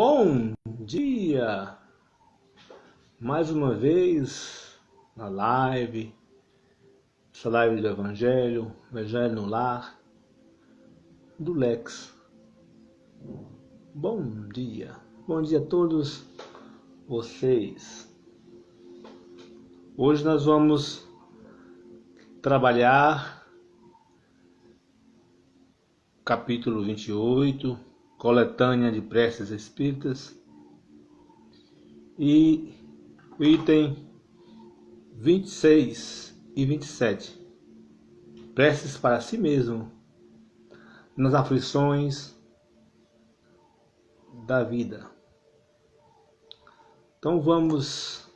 Bom dia! Mais uma vez na live, essa live do Evangelho no Lar, do Lex. Bom dia a todos vocês. Hoje nós vamos trabalhar capítulo 28, coletânea de preces espíritas, e o item 26 e 27, preces para si mesmo nas aflições da vida. Então vamos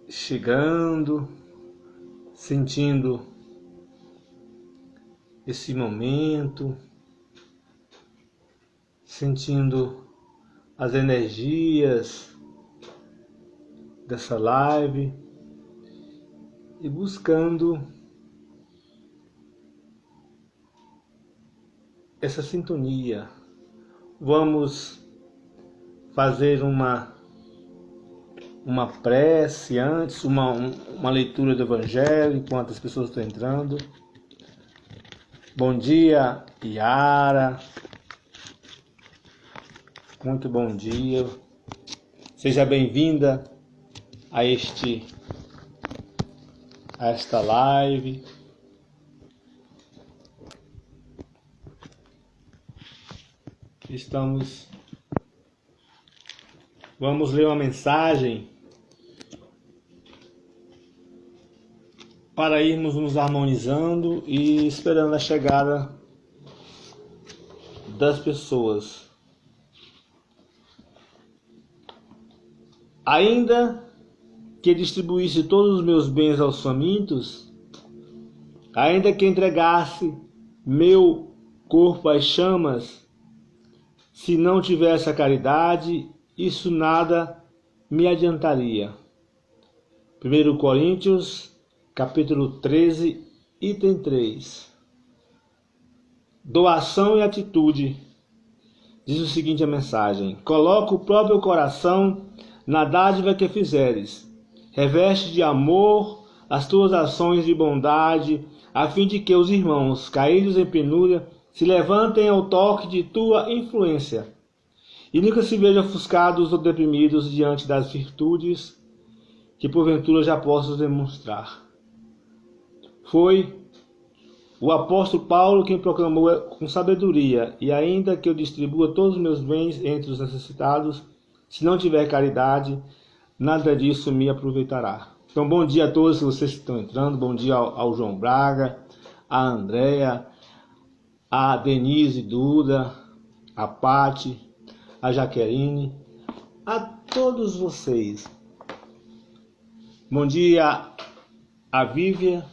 chegando, sentindo esse momento, sentindo as energias dessa live e buscando essa sintonia. Vamos fazer uma prece antes, uma leitura do Evangelho enquanto as pessoas estão entrando. Bom dia, Yara. Muito bom dia. Seja bem-vinda a esta live. Vamos ler uma mensagem para irmos nos harmonizando e esperando a chegada das pessoas. Ainda que distribuísse todos os meus bens aos famintos, ainda que entregasse meu corpo às chamas, se não tivesse a caridade, isso nada me adiantaria. 1 Coríntios capítulo 13, item 3. Doação e atitude. Diz o seguinte a mensagem: coloca o próprio coração na dádiva que fizeres. Reveste de amor as tuas ações de bondade, a fim de que os irmãos, caídos em penúria, se levantem ao toque de tua influência, e nunca se vejam ofuscados ou deprimidos diante das virtudes que porventura já possas demonstrar. Foi o apóstolo Paulo quem proclamou com sabedoria: e ainda que eu distribua todos os meus bens entre os necessitados, se não tiver caridade, nada disso me aproveitará. Então, bom dia a todos vocês que estão entrando. Bom dia ao João Braga, a Andréa, a Denise Duda, a Pati, a Jaqueline, a todos vocês. Bom dia a Vívia.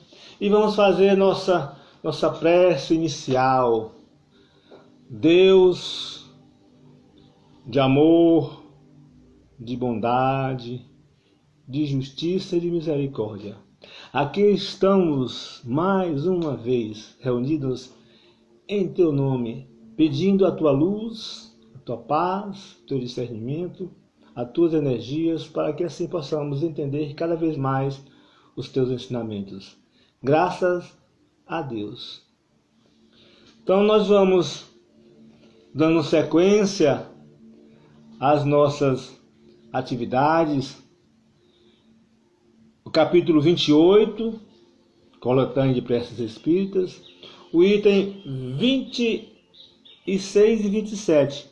E vamos fazer nossa prece inicial. Deus de amor, de bondade, de justiça e de misericórdia, aqui estamos mais uma vez reunidos em teu nome, pedindo a tua luz, a tua paz, o teu discernimento, as tuas energias, para que assim possamos entender cada vez mais os teus ensinamentos. Graças a Deus. Então nós vamos dando sequência às nossas atividades. O capítulo 28, coletânea de preces espíritas, o item 26 e 27,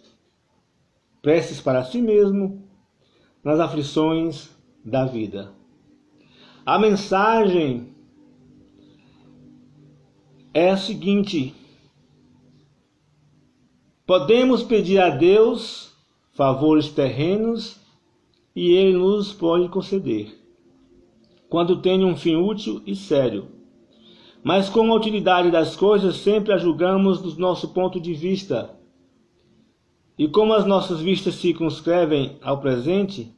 preces para si mesmo nas aflições da vida. A mensagem é a seguinte: podemos pedir a Deus favores terrenos e Ele nos pode conceder, quando tem um fim útil e sério. Mas como a utilidade das coisas sempre a julgamos do nosso ponto de vista, e como as nossas vistas se circunscrevem ao presente,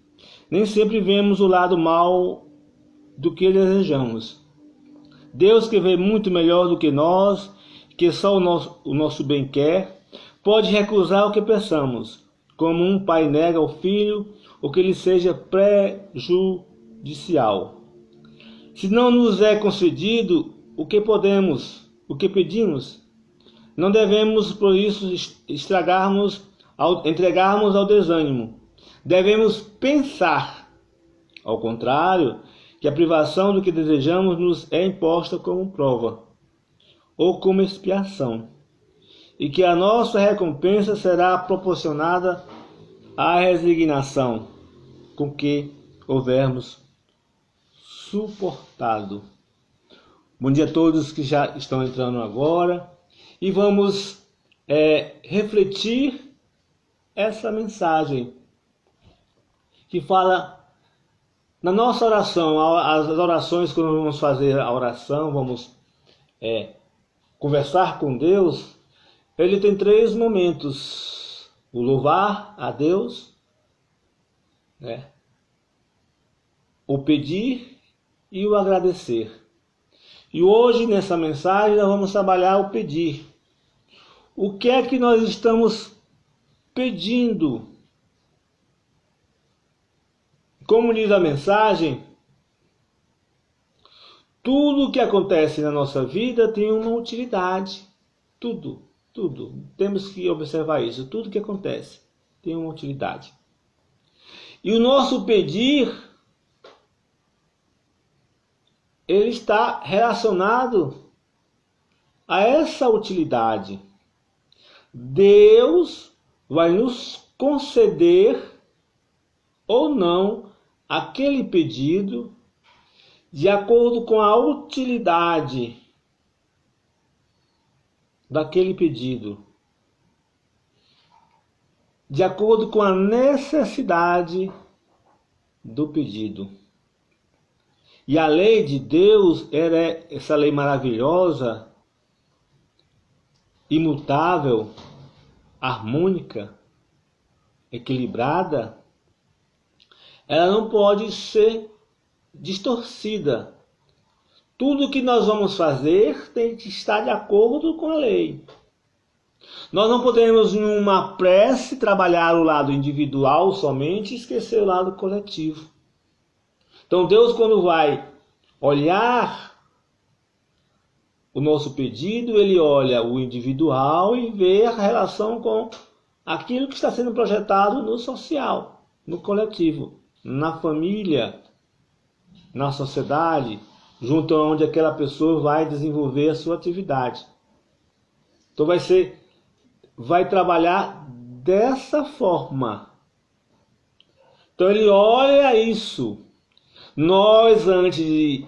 nem sempre vemos o lado mau do que desejamos. Deus, que vê muito melhor do que nós, que só o nosso bem quer, pode recusar o que pensamos, como um pai nega ao filho o que lhe seja prejudicial. Se não nos é concedido o que pedimos, não devemos, por isso, entregarmos ao desânimo. Devemos pensar, ao contrário, que a privação do que desejamos nos é imposta como prova ou como expiação, e que a nossa recompensa será proporcionada à resignação com que houvermos suportado. Bom dia a todos que já estão entrando agora, e vamos refletir essa mensagem que fala na nossa oração. As orações, quando vamos fazer a oração, vamos conversar com Deus, ele tem 3 momentos: o louvar a Deus, o pedir e o agradecer. E hoje, nessa mensagem, nós vamos trabalhar o pedir. O que é que nós estamos pedindo? Como diz a mensagem, tudo o que acontece na nossa vida tem uma utilidade. Tudo. Temos que observar isso. Tudo que acontece tem uma utilidade. E o nosso pedir, ele está relacionado a essa utilidade. Deus vai nos conceder ou não aquele pedido de acordo com a utilidade daquele pedido, de acordo com a necessidade do pedido. E a lei de Deus era essa lei maravilhosa, imutável, harmônica, equilibrada. Ela não pode ser distorcida. Tudo que nós vamos fazer tem que estar de acordo com a lei. Nós não podemos, numa prece, trabalhar o lado individual somente e esquecer o lado coletivo. Então Deus, quando vai olhar o nosso pedido, ele olha o individual e vê a relação com aquilo que está sendo projetado no social, no coletivo, na família, na sociedade, junto a onde aquela pessoa vai desenvolver a sua atividade. Então vai trabalhar dessa forma. Então ele olha isso. Nós, antes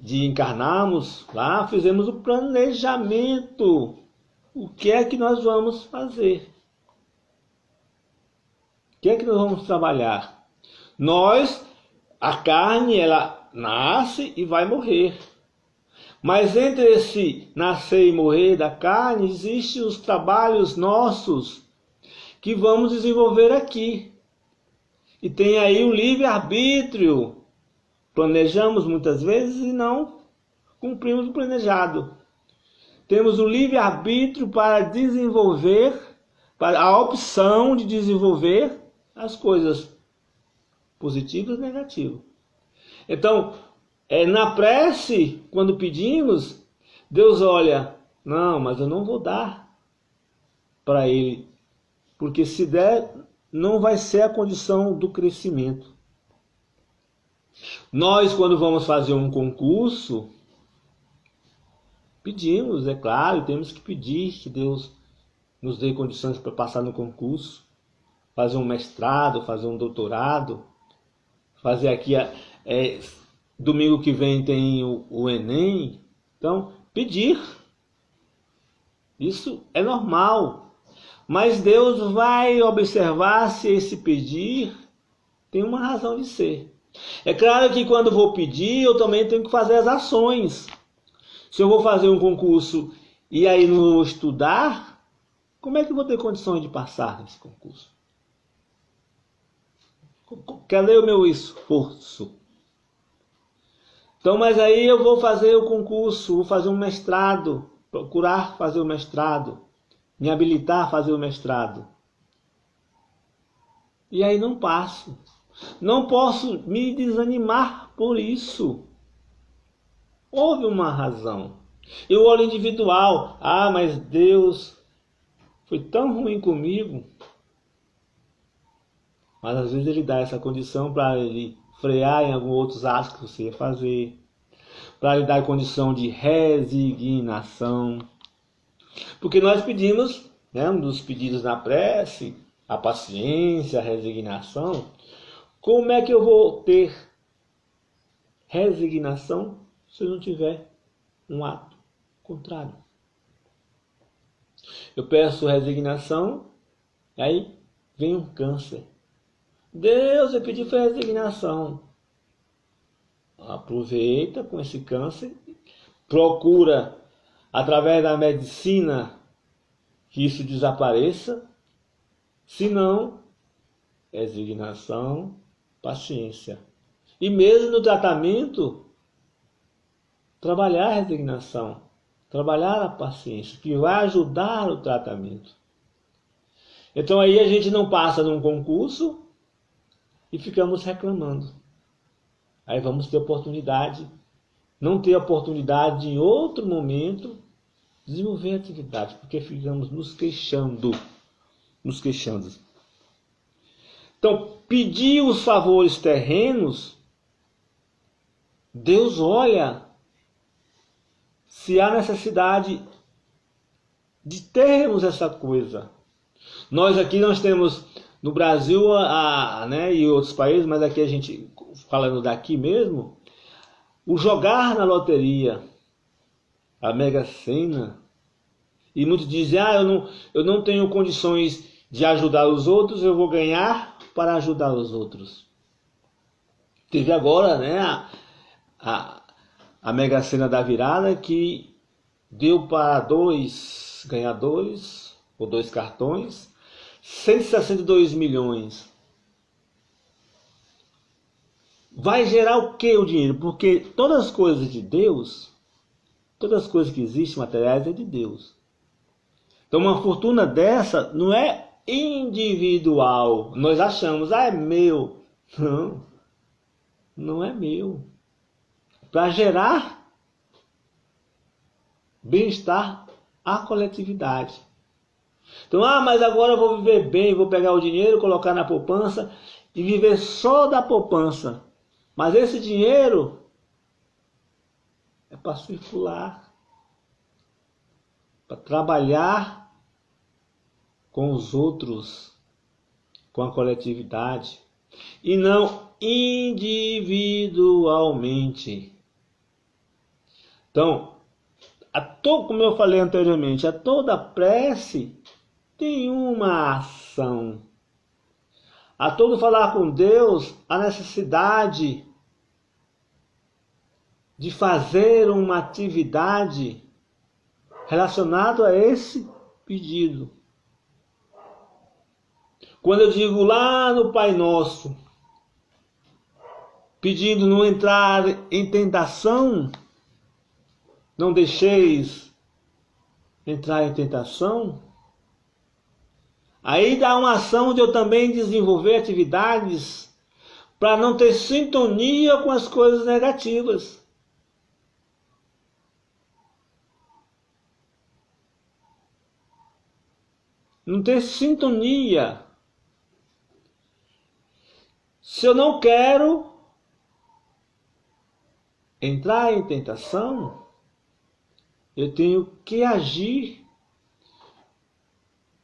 de encarnarmos lá, fizemos o planejamento. O que é que nós vamos fazer? O que é que nós vamos trabalhar? A carne, ela nasce e vai morrer. Mas entre esse nascer e morrer da carne, existem os trabalhos nossos que vamos desenvolver aqui. E tem aí o livre-arbítrio. Planejamos muitas vezes e não cumprimos o planejado. Temos o livre-arbítrio para desenvolver, para a opção de desenvolver as coisas positivas e negativas. Então, na prece, quando pedimos, Deus olha, não, mas eu não vou dar para ele, porque se der, não vai ser a condição do crescimento. Nós, quando vamos fazer um concurso, pedimos, é claro, temos que pedir que Deus nos dê condições para passar no concurso, fazer um mestrado, fazer um doutorado, fazer aqui, domingo que vem tem o Enem. Então, pedir, isso é normal, mas Deus vai observar se esse pedir tem uma razão de ser. É claro que quando vou pedir, eu também tenho que fazer as ações. Se eu vou fazer um concurso e aí não vou estudar, como é que eu vou ter condições de passar nesse concurso? Cadê o meu esforço? Então, mas aí eu vou fazer o concurso, vou fazer um mestrado, procurar fazer o mestrado. me habilitar a fazer o mestrado. E aí não passo. Não posso me desanimar por isso. Houve uma razão. Eu olho individual. Ah, mas Deus foi tão ruim comigo. Mas às vezes Ele dá essa condição para Ele frear em alguns outros atos que você ia fazer. Para Ele dar condição de resignação. Porque nós pedimos, né, um dos pedidos na prece, a paciência, a resignação. Como é que eu vou ter resignação se eu não tiver um ato contrário? Eu peço resignação, aí vem um câncer. Deus, eu pedi para resignação. Aproveita com esse câncer, procura, através da medicina, que isso desapareça. Se não, resignação, paciência. E mesmo no tratamento, trabalhar a resignação, trabalhar a paciência, que vai ajudar o tratamento. Então aí a gente não passa num concurso e ficamos reclamando. Aí vamos ter oportunidade, não ter oportunidade em outro momento, desenvolver a atividade, porque ficamos nos queixando. Então, pedir os favores terrenos, Deus olha se há necessidade de termos essa coisa. Nós temos no Brasil né, e outros países, mas aqui a gente, falando daqui mesmo, o jogar na loteria, a Mega Sena. E muitos dizem, eu não tenho condições de ajudar os outros, eu vou ganhar para ajudar os outros. Teve agora, né, a Mega Sena da virada, que deu para 2 ganhadores, ou 2 cartões, 162 milhões. Vai gerar o que o dinheiro? Porque todas as coisas de Deus, todas as coisas que existem materiais é de Deus. Então uma fortuna dessa não é individual. Nós achamos, é meu. Não, não é meu. Para gerar bem-estar à coletividade. Então, mas agora eu vou viver bem, vou pegar o dinheiro, colocar na poupança e viver só da poupança. Mas esse dinheiro é para circular, para trabalhar com os outros, com a coletividade, e não individualmente. Então, como eu falei anteriormente, a toda prece tem uma ação. A todo falar com Deus, a necessidade de fazer uma atividade relacionada a esse pedido. Quando eu digo lá no Pai Nosso, pedindo não entrar em tentação, não deixeis entrar em tentação, aí dá uma ação de eu também desenvolver atividades para não ter sintonia com as coisas negativas. Não ter sintonia. Se eu não quero entrar em tentação, eu tenho que agir,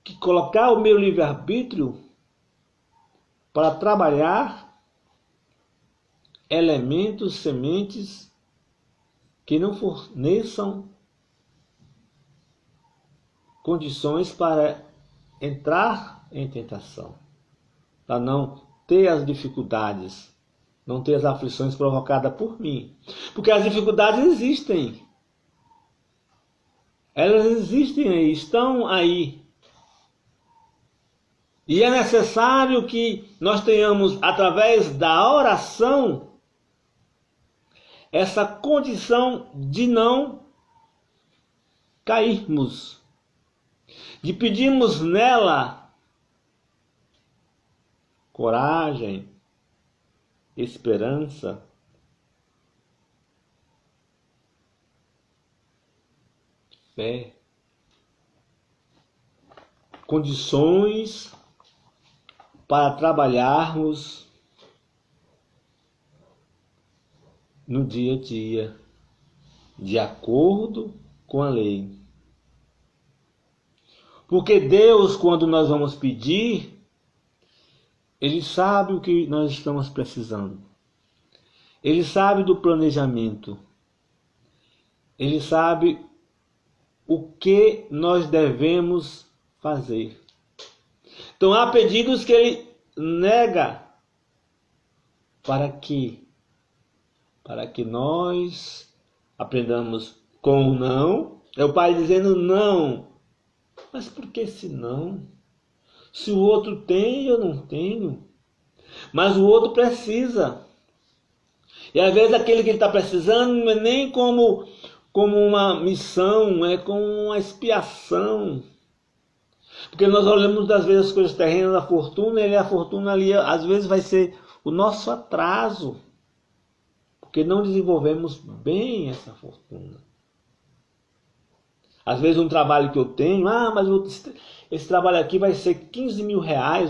que colocar o meu livre-arbítrio para trabalhar elementos, sementes que não forneçam condições para entrar em tentação, para não ter as dificuldades, não ter as aflições provocadas por mim. Porque as dificuldades existem. Elas existem aí, estão aí. E é necessário que nós tenhamos, através da oração, essa condição de não cairmos, de pedirmos nela coragem, esperança, fé, condições para trabalharmos no dia a dia, de acordo com a lei. Porque Deus, quando nós vamos pedir, Ele sabe o que nós estamos precisando. Ele sabe do planejamento. Ele sabe o que nós devemos fazer. Então há pedidos que Ele nega para que nós aprendamos com o não. É o Pai dizendo não. Mas por que se não? Se o outro tem, eu não tenho. Mas o outro precisa. E às vezes aquele que ele está precisando não é nem como uma missão, é como uma expiação. Porque nós olhamos das vezes as coisas terrenas, a fortuna, e a fortuna ali às vezes vai ser o nosso atraso. Porque não desenvolvemos bem essa fortuna. Às vezes um trabalho que eu tenho, mas esse trabalho aqui vai ser 15 mil reais,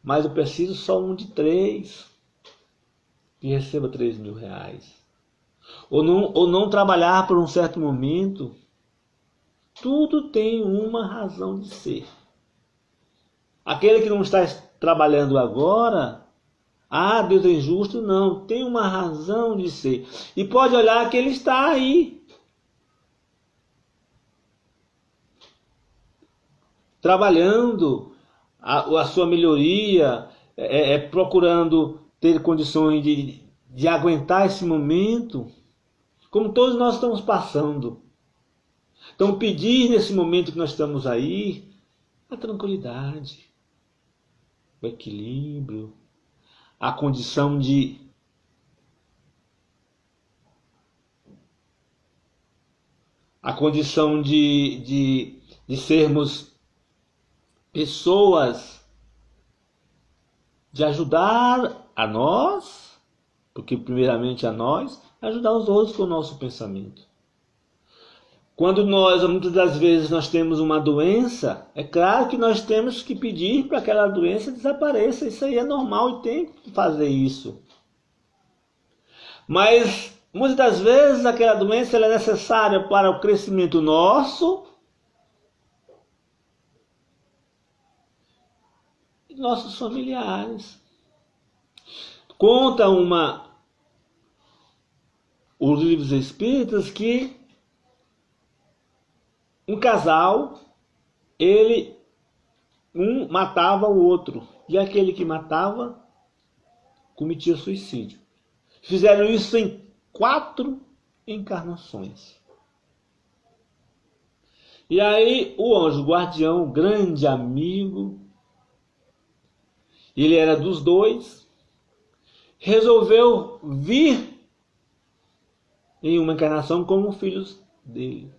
mas eu preciso só um de 3, que receba 3 mil reais. Ou não trabalhar por um certo momento. Tudo tem uma razão de ser. Aquele que não está trabalhando agora, Deus é injusto, não, tem uma razão de ser. E pode olhar que ele está aí, trabalhando a sua melhoria, procurando ter condições de aguentar esse momento, como todos nós estamos passando. Então pedir nesse momento que nós estamos aí, a tranquilidade, o equilíbrio, a condição de sermos pessoas, de ajudar a nós, porque primeiramente a nós, ajudar os outros com o nosso pensamento. Quando muitas das vezes nós temos uma doença, é claro que nós temos que pedir para que aquela doença desapareça. Isso aí é normal e tem que fazer isso. Mas muitas das vezes aquela doença ela é necessária para o crescimento nosso e nossos familiares. Conta os livros espíritas que um casal, um matava o outro, e aquele que matava cometia suicídio. Fizeram isso em 4 encarnações. E aí o anjo guardião, o grande amigo, ele era dos dois, resolveu vir em uma encarnação como filhos dele.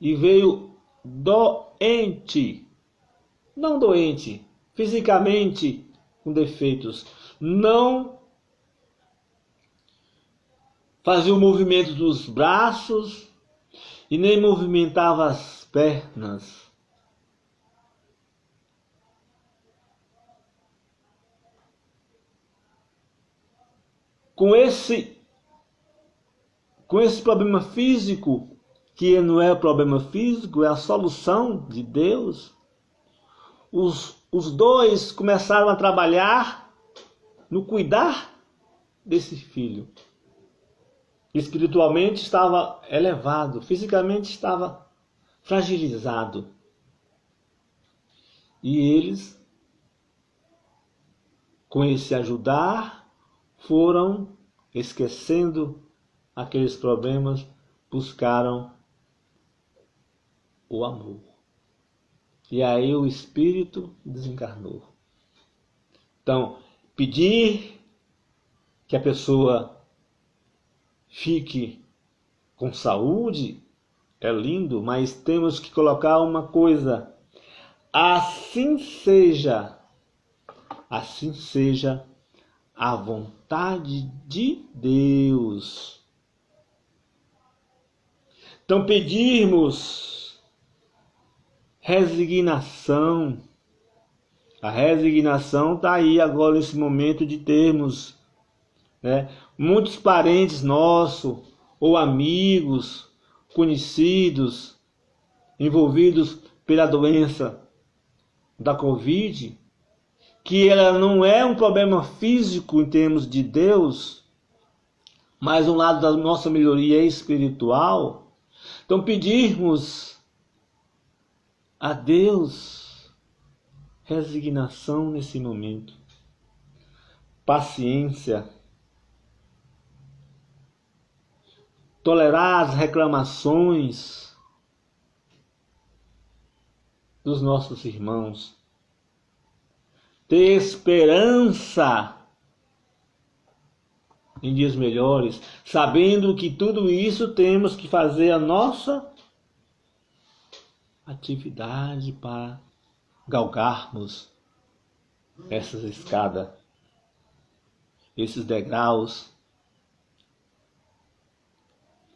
E veio doente, não doente, fisicamente com defeitos, não fazia o movimento dos braços e nem movimentava as pernas. Com esse problema físico, que não é o problema físico, é a solução de Deus, os dois começaram a trabalhar no cuidar desse filho. Espiritualmente estava elevado, fisicamente estava fragilizado. E eles, com esse ajudar, foram esquecendo aqueles problemas, buscaram o amor. E aí o espírito desencarnou. Então, pedir que a pessoa fique com saúde é lindo, mas temos que colocar uma coisa: assim seja a vontade de Deus. Então pedirmos resignação. A resignação está aí agora nesse momento de termos, né, muitos parentes nossos, ou amigos, conhecidos, envolvidos pela doença da Covid, que ela não é um problema físico em termos de Deus, mas um lado da nossa melhoria espiritual. Então pedirmos a Deus resignação nesse momento, paciência, tolerar as reclamações dos nossos irmãos, ter esperança em dias melhores, sabendo que tudo isso temos que fazer a nossa atividade para galgarmos essas escadas, esses degraus.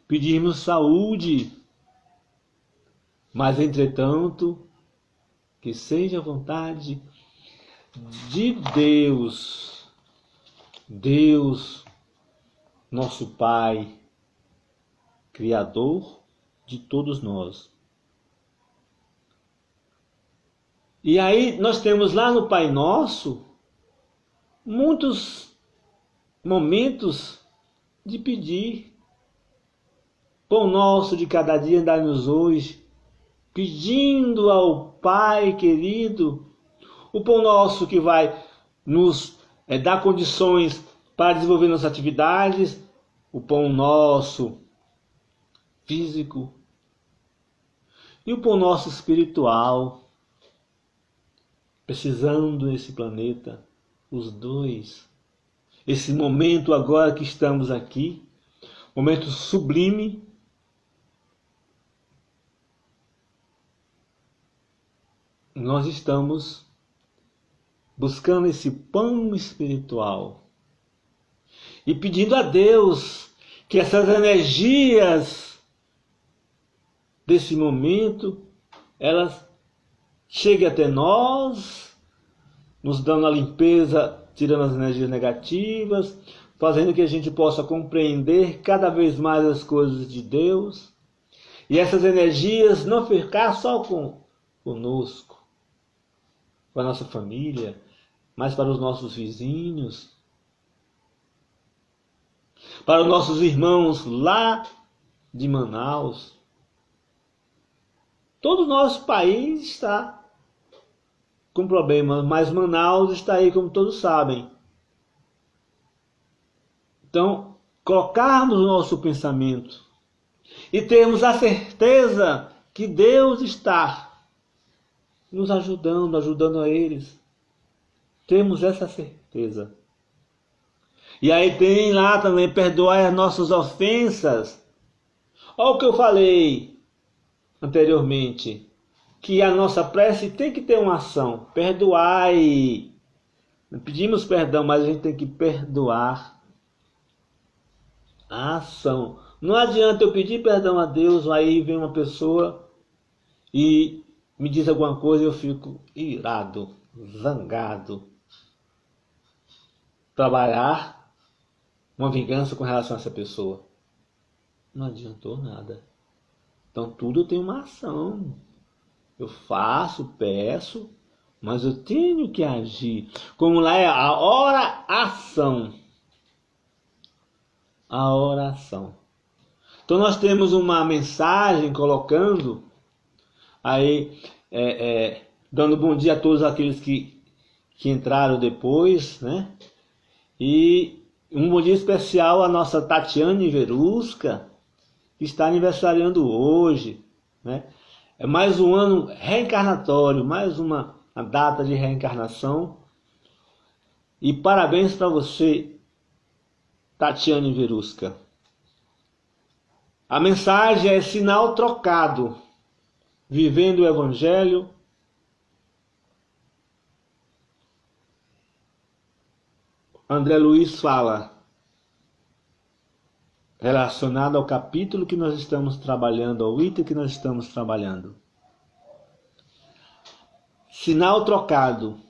Pedimos saúde, mas entretanto, que seja a vontade de Deus, Deus, nosso Pai, Criador de todos nós. E aí nós temos lá no Pai Nosso muitos momentos de pedir. Pão nosso de cada dia dai-nos hoje, pedindo ao Pai querido o pão nosso que vai nos dar condições para desenvolver nossas atividades, o pão nosso físico e o pão nosso espiritual. Precisando nesse planeta, os dois. Esse momento agora que estamos aqui, momento sublime, nós estamos buscando esse pão espiritual e pedindo a Deus que essas energias desse momento, elas chegue até nós, nos dando a limpeza, tirando as energias negativas, fazendo que a gente possa compreender cada vez mais as coisas de Deus. E essas energias não ficar só conosco, com a nossa família, mas para os nossos vizinhos, para os nossos irmãos lá de Manaus. Todo o nosso país está com problemas, mas Manaus está aí, como todos sabem. Então, colocarmos o nosso pensamento e termos a certeza que Deus está nos ajudando a eles. Temos essa certeza. E aí tem lá também, perdoar as nossas ofensas. Olha o que eu falei anteriormente, que a nossa prece tem que ter uma ação. Perdoai. Pedimos perdão, mas a gente tem que perdoar. A ação. Não adianta eu pedir perdão a Deus, aí vem uma pessoa e me diz alguma coisa e eu fico irado, zangado. Trabalhar uma vingança com relação a essa pessoa. Não adiantou nada. Então tudo tem uma ação. Eu faço, peço, mas eu tenho que agir. Como lá é a oração. A oração. Então nós temos uma mensagem colocando aí, dando bom dia a todos aqueles que entraram depois, né? E um bom dia especial à nossa Tatiane Verusca, que está aniversariando hoje, né? É mais um ano reencarnatório, mais uma data de reencarnação. E parabéns para você, Tatiane Verusca. A mensagem é sinal trocado, vivendo o Evangelho. André Luiz fala, relacionado ao capítulo que nós estamos trabalhando, ao item que nós estamos trabalhando. Sinal trocado.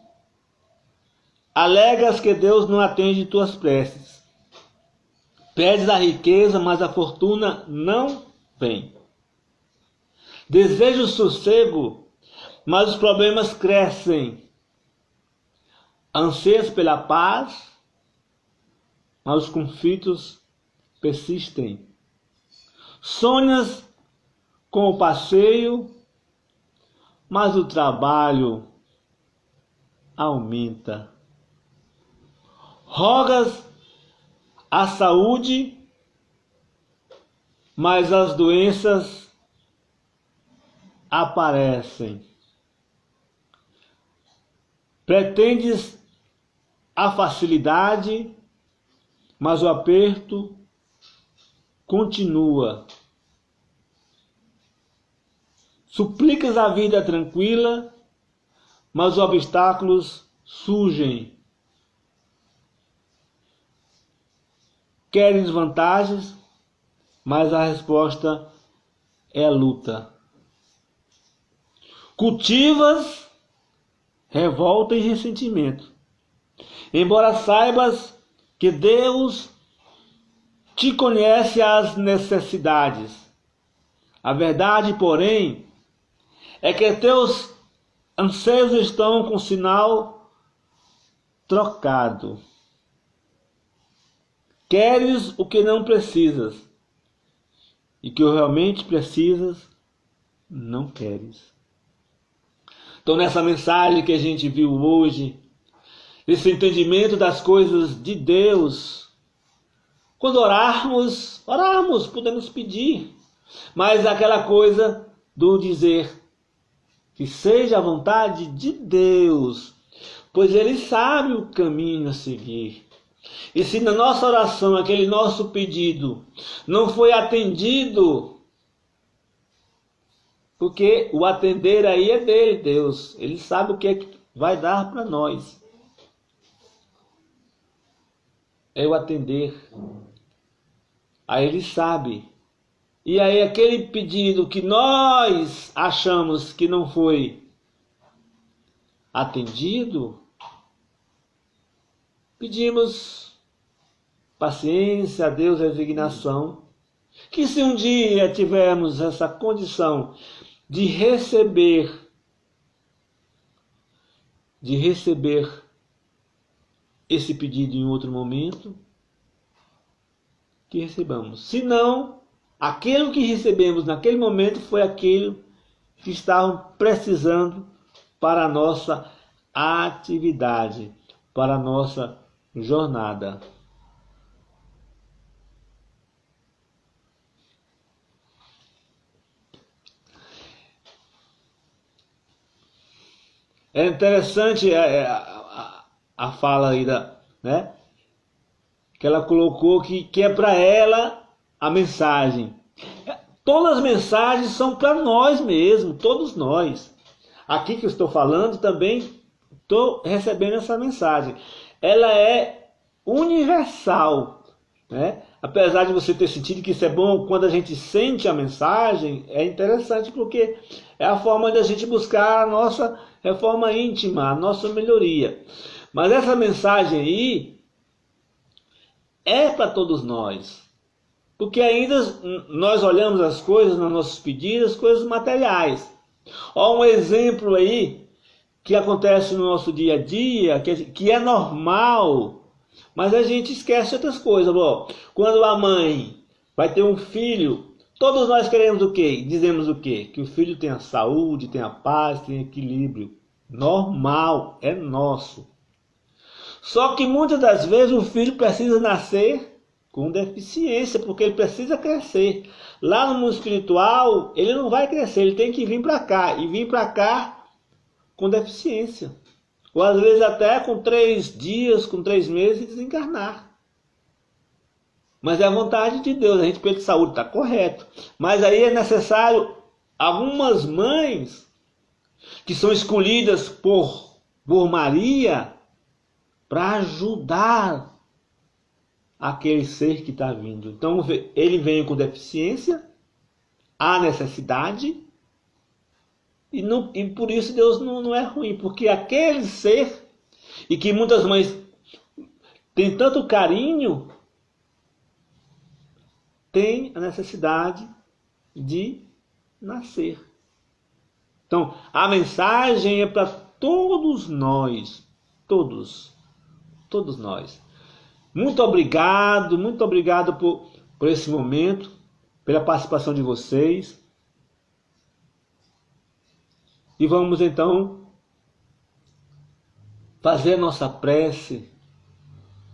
Alegas que Deus não atende tuas preces. Pedes a riqueza, mas a fortuna não vem. Desejo sossego, mas os problemas crescem. Anseias pela paz, mas os conflitos persistem. Sonhas com o passeio, mas o trabalho aumenta. Rogas a saúde, mas as doenças aparecem. Pretendes a facilidade, mas o aperto continua. Suplicas a vida tranquila, mas os obstáculos surgem. Queres vantagens, mas a resposta é a luta. Cultivas revolta e ressentimento. Embora saibas que Deus te conhece as necessidades. A verdade, porém, é que teus anseios estão com sinal trocado. Queres o que não precisas, e que realmente precisas, não queres. Então, nessa mensagem que a gente viu hoje, esse entendimento das coisas de Deus, quando orarmos, podemos pedir, mas aquela coisa do dizer que seja a vontade de Deus, pois Ele sabe o caminho a seguir. E se na nossa oração, aquele nosso pedido não foi atendido, porque o atender aí é dele, Deus. Ele sabe o que é que vai dar para nós. É o atender. Aí ele sabe. E aí aquele pedido que nós achamos que não foi atendido, pedimos paciência a Deus, resignação, que se um dia tivermos essa condição de receber esse pedido em outro momento, que recebamos. Se não, aquilo que recebemos naquele momento foi aquilo que estavam precisando para a nossa atividade, para a nossa jornada. É interessante a fala aí né? Que ela colocou que é para ela a mensagem. Todas as mensagens são para nós mesmos, todos nós. Aqui que eu estou falando também estou recebendo essa mensagem. Ela é universal, né? Apesar de você ter sentido que isso é bom quando a gente sente a mensagem, é interessante porque é a forma de a gente buscar a nossa reforma íntima, a nossa melhoria. Mas essa mensagem aí é para todos nós. Porque ainda nós olhamos as coisas nos nossos pedidos, coisas materiais. Ó, um exemplo aí que acontece no nosso dia a dia, que é normal, mas a gente esquece outras coisas. Ó, quando a mãe vai ter um filho, todos nós queremos o quê? Dizemos o quê? Que o filho tenha saúde, tenha paz, tenha equilíbrio. Normal, é nosso. Só que muitas das vezes o filho precisa nascer com deficiência, porque ele precisa crescer. Lá no mundo espiritual, ele não vai crescer, ele tem que vir para cá. E vir para cá com deficiência. Ou às vezes até com 3 dias, com 3 meses, desencarnar. Mas é a vontade de Deus, a respeito de saúde, está correto. Mas aí é necessário algumas mães que são escolhidas por Maria para ajudar aquele ser que está vindo. Então ele vem com deficiência, há necessidade, e por isso Deus não é ruim, porque aquele ser, e que muitas mães têm tanto carinho, tem a necessidade de nascer. Então, a mensagem é para todos nós, todos nós. Muito obrigado por esse momento, pela participação de vocês. E vamos então fazer a nossa prece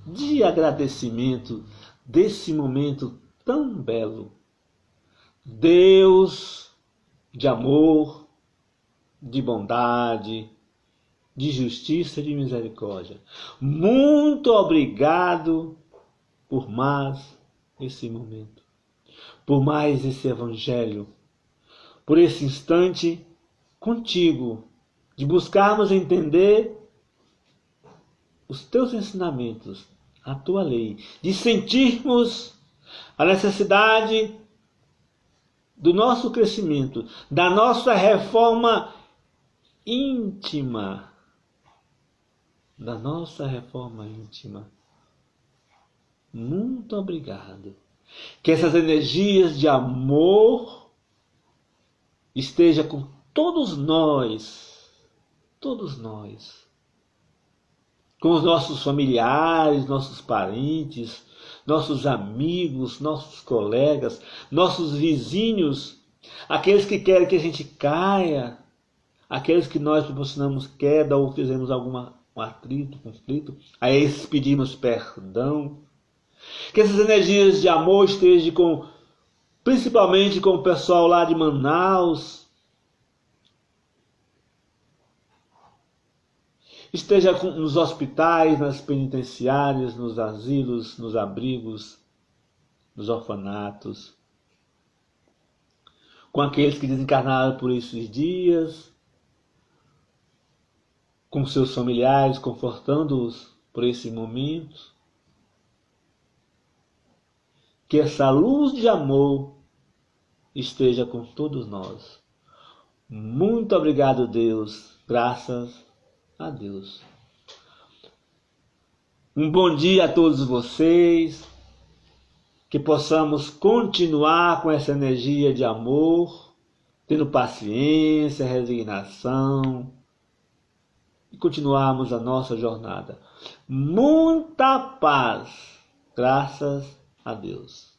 de agradecimento desse momento tão belo. Deus de amor, de bondade, de justiça e de misericórdia. Muito obrigado por mais esse momento, por mais esse evangelho, por esse instante contigo, de buscarmos entender os teus ensinamentos, a tua lei, de sentirmos a necessidade do nosso crescimento, da nossa reforma íntima, Muito obrigado. Que essas energias de amor estejam com todos nós, com os nossos familiares, nossos parentes, nossos amigos, nossos colegas, nossos vizinhos, aqueles que querem que a gente caia, aqueles que nós proporcionamos queda ou fizemos algum atrito, conflito, a esses pedimos perdão. Que essas energias de amor estejam principalmente com o pessoal lá de Manaus, esteja nos hospitais, nas penitenciárias, nos asilos, nos abrigos, nos orfanatos, com aqueles que desencarnaram por esses dias, com seus familiares, confortando-os por esse momento. Que essa luz de amor esteja com todos nós. Muito obrigado, Deus. Graças a Deus. Um bom dia a todos vocês. Que possamos continuar com essa energia de amor, tendo paciência, resignação, e continuarmos a nossa jornada. Muita paz. Graças a Deus.